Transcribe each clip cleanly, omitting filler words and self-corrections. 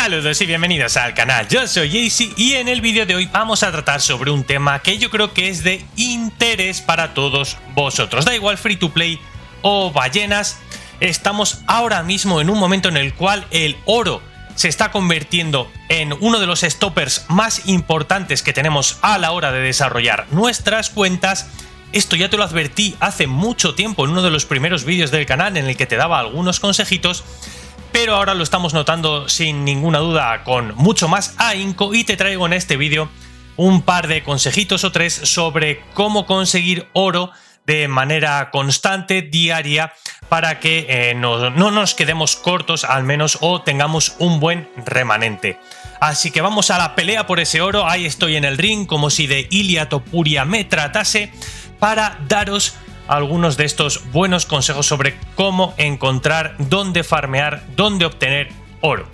Saludos y bienvenidos al canal, yo soy Jaycee y en el vídeo de hoy vamos a tratar sobre un tema que yo creo que es de interés para todos vosotros. Da igual free to play o ballenas, estamos ahora mismo en un momento en el cual el oro se está convirtiendo en uno de los stoppers más importantes que tenemos a la hora de desarrollar nuestras cuentas. Esto ya te lo advertí hace mucho tiempo en uno de los primeros vídeos del canal en el que te daba algunos consejitos, pero ahora lo estamos notando sin ninguna duda con mucho más ahínco y te traigo en este vídeo un par de consejitos o tres sobre cómo conseguir oro de manera constante, diaria, para que no nos quedemos cortos al menos o tengamos un buen remanente. Así que vamos a la pelea por ese oro. Ahí estoy en el ring como si de Ilia Topuria me tratase, para daros algunos de estos buenos consejos sobre cómo encontrar, dónde farmear, dónde obtener oro.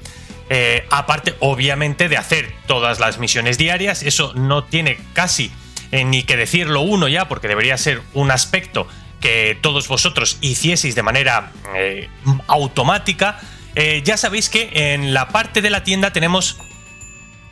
Aparte, obviamente, de hacer todas las misiones diarias, eso no tiene casi ni que decirlo uno ya, porque debería ser un aspecto que todos vosotros hicieseis de manera automática. Ya sabéis que en la parte de la tienda tenemos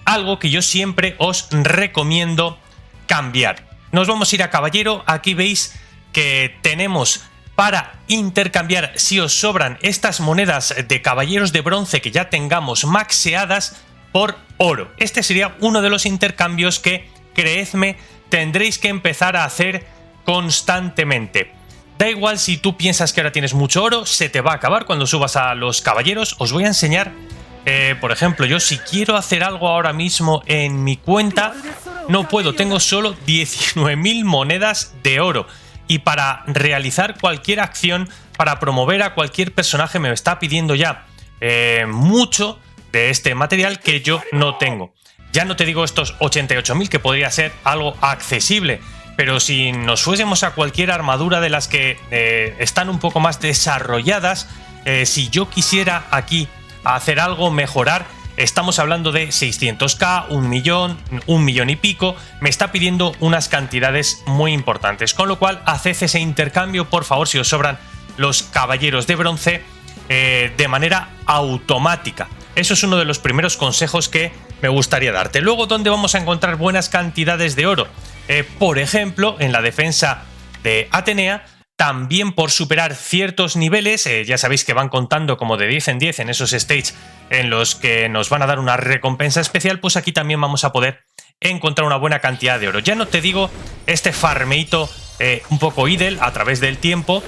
algo que yo siempre os recomiendo cambiar. Nos vamos a ir a caballero. Aquí veis que tenemos para intercambiar, si os sobran estas monedas de caballeros de bronce que ya tengamos maxeadas, por oro. Este sería uno de los intercambios que, creedme, tendréis que empezar a hacer constantemente. Da igual si tú piensas que ahora tienes mucho oro, se te va a acabar cuando subas a los caballeros. Os voy a enseñar, por ejemplo, yo si quiero hacer algo ahora mismo en mi cuenta, no puedo, tengo solo 19.000 monedas de oro. Y para realizar cualquier acción, para promover a cualquier personaje, me está pidiendo ya mucho de este material que yo no tengo. Ya no te digo estos 88.000, que podría ser algo accesible, pero si nos fuésemos a cualquier armadura de las que están un poco más desarrolladas, si yo quisiera aquí hacer algo, mejorar, estamos hablando de 600k, 1 millón, 1 millón y pico. Me está pidiendo unas cantidades muy importantes. Con lo cual, haced ese intercambio, por favor, si os sobran los caballeros de bronce, de manera automática. Eso es uno de los primeros consejos que me gustaría darte. Luego, ¿dónde vamos a encontrar buenas cantidades de oro? Por ejemplo, en la defensa de Atenea. También por superar ciertos niveles, ya sabéis que van contando como de 10 en 10 en esos stages en los que nos van a dar una recompensa especial, pues aquí también vamos a poder encontrar una buena cantidad de oro. Ya no te digo este farmeito un poco idle a través del tiempo.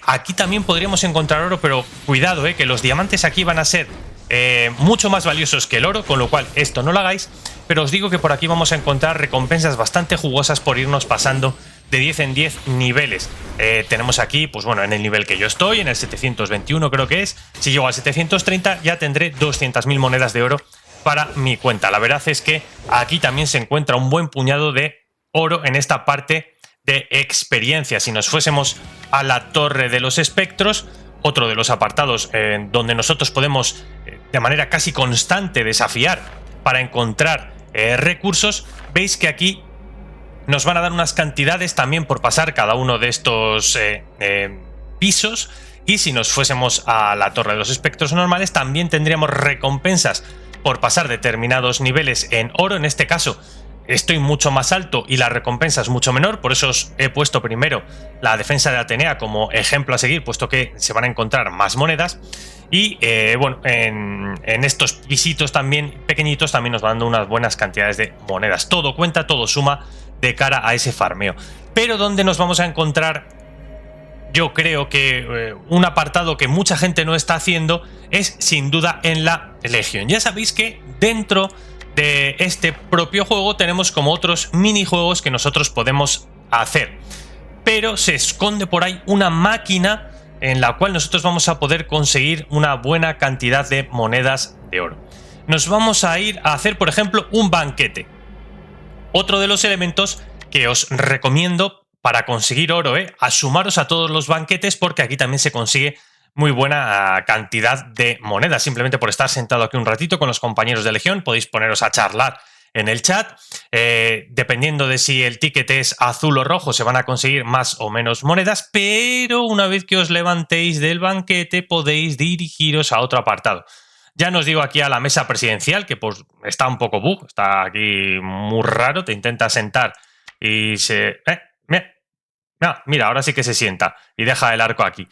Aquí también podríamos encontrar oro, pero cuidado, que los diamantes aquí van a ser mucho más valiosos que el oro, con lo cual esto no lo hagáis. Pero os digo que por aquí vamos a encontrar recompensas bastante jugosas por irnos pasando de 10 en 10 niveles. Tenemos aquí, pues bueno, en el nivel que yo estoy, en el 721 creo que es. Si llego al 730 ya tendré 200.000 monedas de oro para mi cuenta. La verdad es que aquí también se encuentra un buen puñado de oro en esta parte de experiencia. Si nos fuésemos a la Torre de los Espectros, otro de los apartados donde nosotros podemos de manera casi constante desafiar para encontrar recursos, veis que aquí nos van a dar unas cantidades también por pasar cada uno de estos pisos. Y si nos fuésemos a la Torre de los Espectros normales, también tendríamos recompensas por pasar determinados niveles en oro. En este caso estoy mucho más alto y la recompensa es mucho menor, por eso os he puesto primero la defensa de Atenea como ejemplo a seguir, puesto que se van a encontrar más monedas. Y bueno, en estos pisitos también pequeñitos también nos van dando unas buenas cantidades de monedas. Todo cuenta, todo suma de cara a ese farmeo. Pero ¿dónde nos vamos a encontrar? Yo creo que un apartado que mucha gente no está haciendo es sin duda en la Legión. Ya sabéis que dentro de este propio juego tenemos como otros minijuegos que nosotros podemos hacer, pero se esconde por ahí una máquina en la cual nosotros vamos a poder conseguir una buena cantidad de monedas de oro. Nos vamos a ir a hacer, por ejemplo, un banquete. Otro de los elementos que os recomiendo para conseguir oro, a sumaros a todos los banquetes, porque aquí también se consigue muy buena cantidad de monedas. Simplemente por estar sentado aquí un ratito con los compañeros de Legión, podéis poneros a charlar en el chat. Dependiendo de si el ticket es azul o rojo, se van a conseguir más o menos monedas, pero una vez que os levantéis del banquete podéis dirigiros a otro apartado. Ya nos digo aquí a la mesa presidencial, que pues está un poco bug, está aquí muy raro, te intenta sentar y se... mira, ahora sí que se sienta y deja el arco aquí.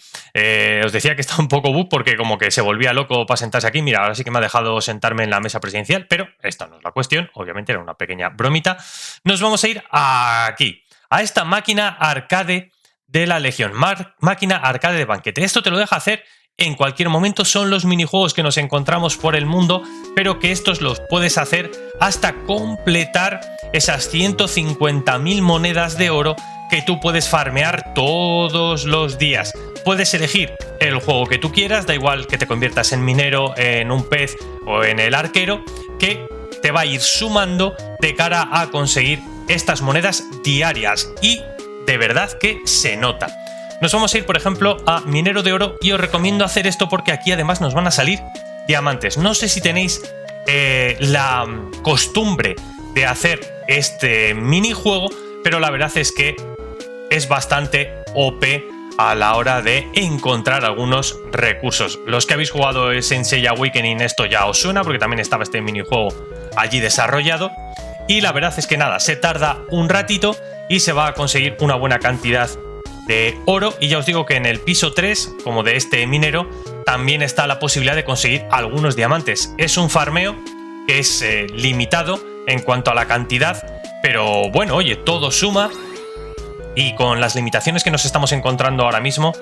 Os decía que está un poco bug porque como que se volvía loco para sentarse aquí. Mira, ahora sí que me ha dejado sentarme en la mesa presidencial, pero esta no es la cuestión. Obviamente era una pequeña bromita. Nos vamos a ir aquí, a esta máquina arcade de la Legión. Máquina arcade de banquete. Esto te lo deja hacer en cualquier momento. Son los minijuegos que nos encontramos por el mundo, pero que estos los puedes hacer hasta completar esas 150.000 monedas de oro que tú puedes farmear todos los días. Puedes elegir el juego que tú quieras, da igual que te conviertas en minero, en un pez o en el arquero, que te va a ir sumando de cara a conseguir estas monedas diarias, y de verdad que se nota. Nos vamos a ir, por ejemplo, a Minero de Oro, y os recomiendo hacer esto porque aquí además nos van a salir diamantes. No sé si tenéis la costumbre de hacer este minijuego, pero la verdad es que es bastante OP a la hora de encontrar algunos recursos. Los que habéis jugado el Sensei Awakening, esto ya os suena porque también estaba este minijuego allí desarrollado, y la verdad es que nada, se tarda un ratito y se va a conseguir una buena cantidad de oro. Y ya os digo que en el piso 3, como de este minero, también está la posibilidad de conseguir algunos diamantes. Es un farmeo que es limitado en cuanto a la cantidad, pero bueno, oye, todo suma. Y con las limitaciones que nos estamos encontrando ahora mismo,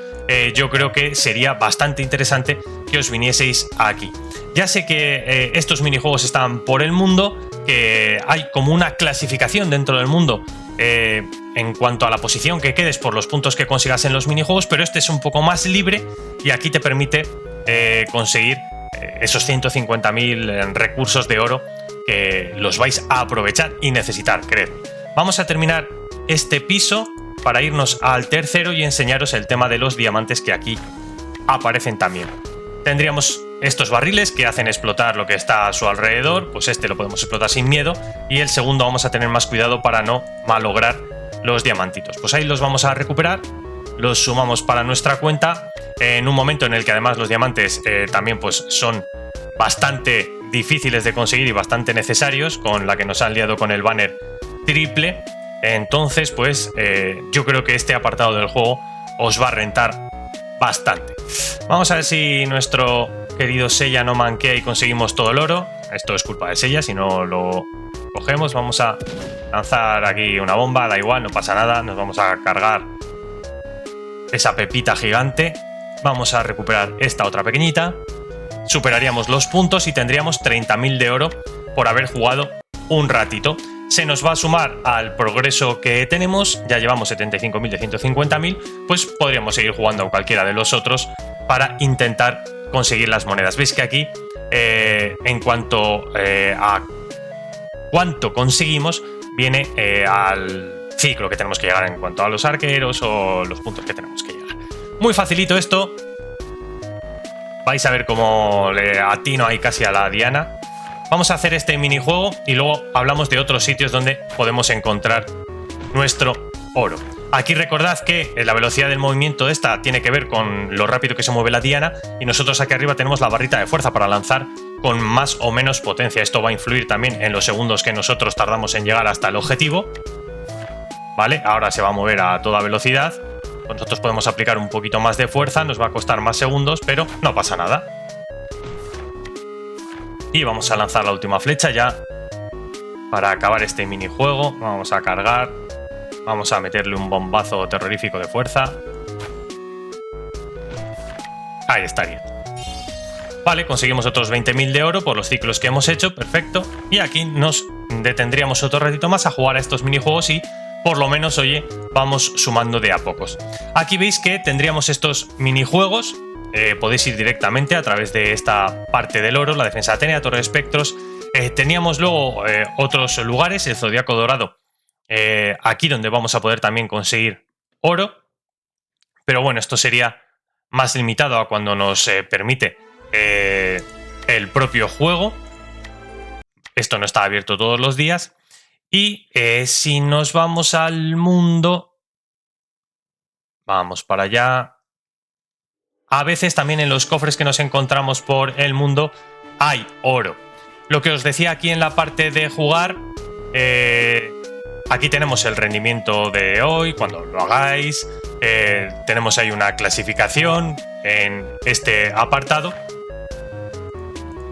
yo creo que sería bastante interesante que os vinieseis aquí. Ya sé que estos minijuegos están por el mundo, que hay como una clasificación dentro del mundo en cuanto a la posición que quedes por los puntos que consigas en los minijuegos, pero este es un poco más libre y aquí te permite conseguir esos 150.000 recursos de oro que los vais a aprovechar y necesitar, creedme. Vamos a terminar este piso para irnos al tercero y enseñaros el tema de los diamantes que aquí aparecen también. Tendríamos estos barriles que hacen explotar lo que está a su alrededor, pues este lo podemos explotar sin miedo, y el segundo vamos a tener más cuidado para no malograr los diamantitos. Pues ahí los vamos a recuperar, los sumamos para nuestra cuenta, en un momento en el que además los diamantes también pues son bastante difíciles de conseguir y bastante necesarios, con la que nos han liado con el banner triple. Entonces, pues yo creo que este apartado del juego os va a rentar bastante. Vamos a ver si nuestro querido Seiya no manquea y conseguimos todo el oro. Esto es culpa de Seiya, si no lo cogemos. Vamos a lanzar aquí una bomba, da igual, no pasa nada. Nos vamos a cargar esa pepita gigante. Vamos a recuperar esta otra pequeñita. Superaríamos los puntos y tendríamos 30.000 de oro por haber jugado un ratito. Se nos va a sumar al progreso que tenemos, ya llevamos 75.000 de 150.000, pues podríamos seguir jugando a cualquiera de los otros para intentar conseguir las monedas. Veis que aquí, en cuanto a cuánto conseguimos, viene al ciclo que tenemos que llegar en cuanto a los arqueros o los puntos que tenemos que llegar. Muy facilito esto. Vais a ver cómo le atino ahí casi a la diana. Vamos a hacer este minijuego y luego hablamos de otros sitios donde podemos encontrar nuestro oro. Aquí recordad que la velocidad del movimiento de esta tiene que ver con lo rápido que se mueve la diana, y nosotros aquí arriba tenemos la barrita de fuerza para lanzar con más o menos potencia. Esto va a influir también en los segundos que nosotros tardamos en llegar hasta el objetivo. Vale, ahora se va a mover a toda velocidad. Nosotros podemos aplicar un poquito más de fuerza, nos va a costar más segundos, pero no pasa nada. Y vamos a lanzar la última flecha ya para acabar este minijuego. Vamos a cargar. Vamos a meterle un bombazo terrorífico de fuerza. Ahí estaría. Vale, conseguimos otros 20.000 de oro por los ciclos que hemos hecho. Perfecto. Y aquí nos detendríamos otro ratito más a jugar a estos minijuegos y por lo menos, oye, vamos sumando de a pocos. Aquí veis que tendríamos estos minijuegos. Podéis ir directamente a través de esta parte del oro, la defensa de Atenea, Torre de Espectros. Teníamos luego otros lugares, el Zodiaco Dorado, aquí donde vamos a poder también conseguir oro. Pero bueno, esto sería más limitado a cuando nos permite el propio juego. Esto no está abierto todos los días. Y si nos vamos al mundo, vamos para allá. A veces también en los cofres que nos encontramos por el mundo hay oro. Lo que os decía aquí en la parte de jugar, aquí tenemos el rendimiento de hoy, cuando lo hagáis. Tenemos ahí una clasificación en este apartado,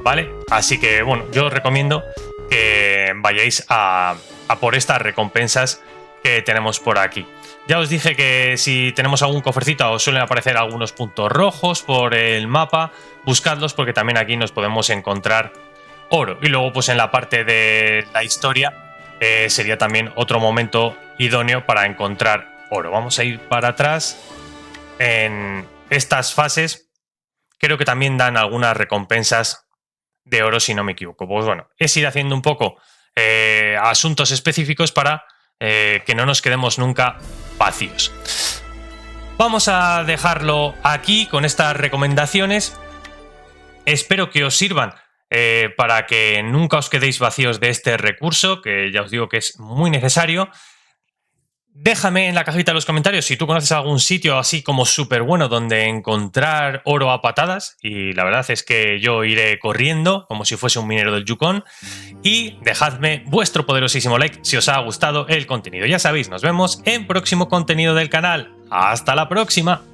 ¿vale? Así que, bueno, yo os recomiendo que vayáis a por estas recompensas que tenemos por aquí. Ya os dije que si tenemos algún cofrecito os suelen aparecer algunos puntos rojos por el mapa, buscadlos porque también aquí nos podemos encontrar oro. Y luego pues en la parte de la historia sería también otro momento idóneo para encontrar oro. Vamos a ir para atrás. En estas fases creo que también dan algunas recompensas de oro si no me equivoco. Pues bueno, es ir haciendo un poco asuntos específicos para que no nos quedemos nunca vacíos. Vamos a dejarlo aquí con estas recomendaciones. Espero que os sirvan para que nunca os quedéis vacíos de este recurso, que ya os digo que es muy necesario. Déjame en la cajita de los comentarios si tú conoces algún sitio así como súper bueno donde encontrar oro a patadas, y la verdad es que yo iré corriendo como si fuese un minero del Yukon. Y dejadme vuestro poderosísimo like si os ha gustado el contenido. Ya sabéis, nos vemos en próximo contenido del canal. ¡Hasta la próxima!